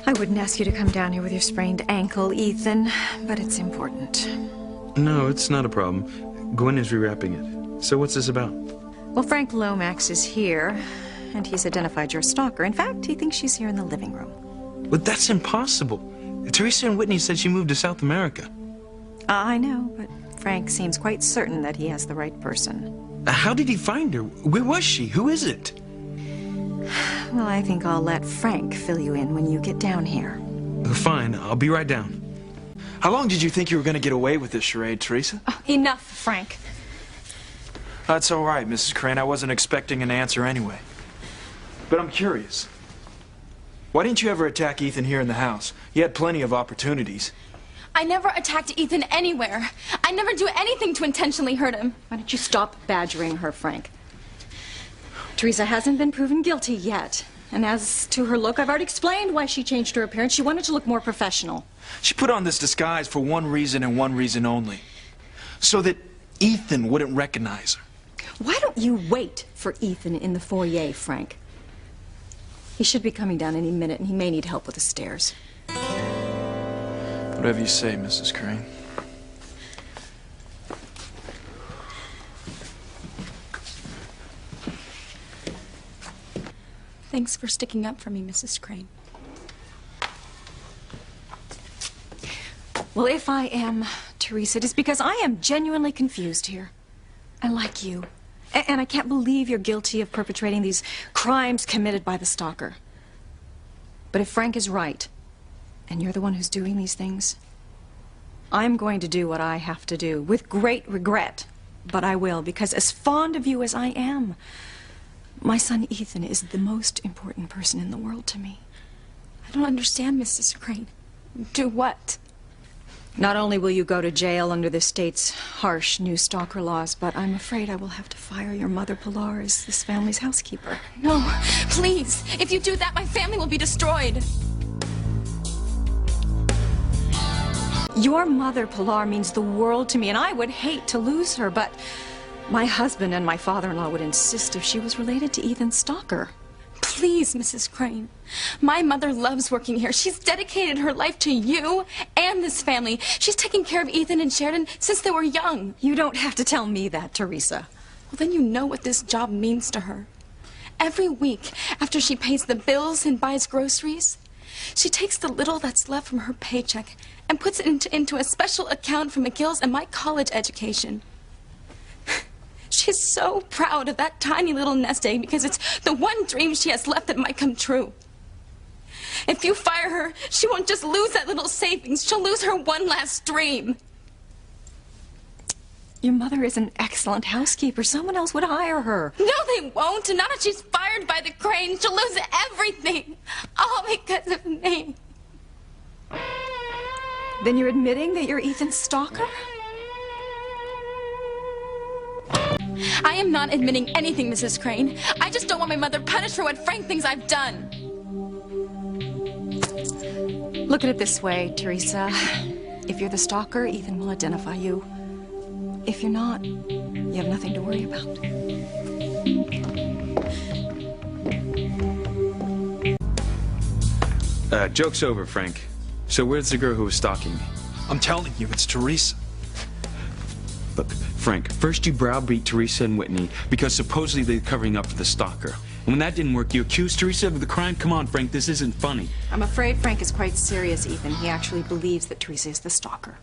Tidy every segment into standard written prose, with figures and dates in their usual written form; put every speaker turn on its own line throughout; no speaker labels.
I wouldn't ask you to come down here with your sprained ankle, Ethan, but it's important.
No, it's not a problem. Gwen is rewrapping it. So what's this about?
Well, Frank Lomax is here, and he's identified your stalker. In fact, he thinks she's here in the living room.
But that's impossible. Teresa and Whitney said she moved to South America.
I know, but Frank seems quite certain that he has the right person.
How did he find her? Where was she? Who is it?
Well, I think I'll let Frank fill you in when you get down here.
Fine, I'll be right down.
How long did you think you were going to get away with this charade, Teresa?
Oh, enough, Frank.
That's all right, Mrs. Crane. I wasn't expecting an answer anyway. But I'm curious. Why didn't you ever attack Ethan here in the house? You had plenty of opportunities.
I never attacked Ethan anywhere. I never do anything to intentionally hurt him.
Why don't you stop badgering her, Frank? Teresa hasn't been proven guilty yet. And as to her look, I've already explained why she changed her appearance. She wanted to look more professional.
She put on this disguise for one reason and one reason only. So that Ethan wouldn't recognize her.
Why don't you wait for Ethan in the foyer, Frank? He should be coming down any minute, and he may need help with the stairs.
Whatever you say, Mrs. Crane.
Thanks for sticking up for me, Mrs. Crane.
Well, if I am, Teresa, it is because I am genuinely confused here. I like you. And I can't believe you're guilty of perpetrating these crimes committed by the stalker. But if Frank is right, and you're the one who's doing these things, I'm going to do what I have to do, with great regret. But I will, because as fond of you as I am, my son Ethan is the most important person in the world to me.
I don't understand, Mrs. Crane. Do what?
Not only will you go to jail under the state's harsh new stalker laws, but I'm afraid I will have to fire your mother, Pilar, as this family's housekeeper.
No, please. If you do that, my family will be destroyed.
Your mother, Pilar, means the world to me, and I would hate to lose her, but my husband and my father-in-law would insist if she was related to Ethan's stalker.
Please, Mrs. Crane. My mother loves working here. She's dedicated her life to you and this family. She's taken care of Ethan and Sheridan since they were young.
You don't have to tell me that, Teresa.
Well, then you know what this job means to her. Every week, after she pays the bills and buys groceries, she takes the little that's left from her paycheck and puts it into a special account for McGill's and my college education. She's so proud of that tiny little nest egg because it's the one dream she has left that might come true. If you fire her, she won't just lose that little savings. She'll lose her one last dream.
Your mother is an excellent housekeeper. Someone else would hire her.
No, they won't. And now that she's fired by the Cranes, she'll lose everything. All because of me.
Then you're admitting that you're Ethan's stalker?
I am not admitting anything, Mrs. Crane. I just don't want my mother punished for what Frank thinks I've done.
Look at it this way, Teresa. If you're the stalker, Ethan will identify you. If you're not, you have nothing to worry about.
Joke's over, Frank. So where's the girl who was stalking me?
I'm telling you, it's Teresa.
Look, Frank, first you browbeat Teresa and Whitney because supposedly they're covering up for the stalker. And when that didn't work, you accused Teresa of the crime. Come on, Frank, this isn't funny.
I'm afraid Frank is quite serious, Ethan. He actually believes that Teresa is the stalker.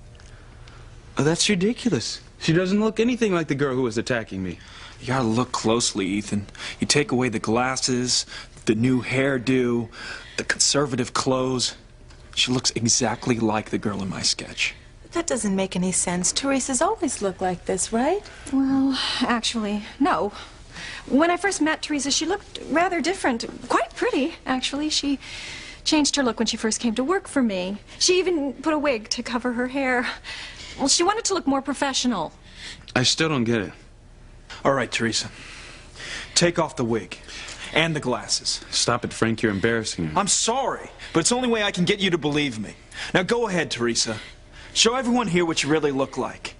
Oh, that's ridiculous. She doesn't look anything like the girl who was attacking me.
You gotta look closely, Ethan. You take away the glasses, the new hairdo, the conservative clothes. She looks exactly like the girl in my sketch.
That doesn't make any sense. Teresa's always looked like this, right?
Well, actually, no. When I first met Teresa, she looked rather different. Quite pretty, actually. She changed her look when she first came to work for me. She even put a wig to cover her hair. Well, she wanted to look more professional.
I still don't get it.
All right, Teresa. Take off the wig. And the glasses.
Stop it, Frank. You're embarrassing me.
I'm sorry, but it's the only way I can get you to believe me. Now go ahead, Teresa. Show everyone here what you really look like.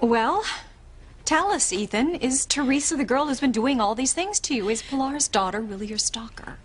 Well, tell us, Ethan. Is Teresa the girl who's been doing all these things to you? Is Pilar's daughter really your stalker?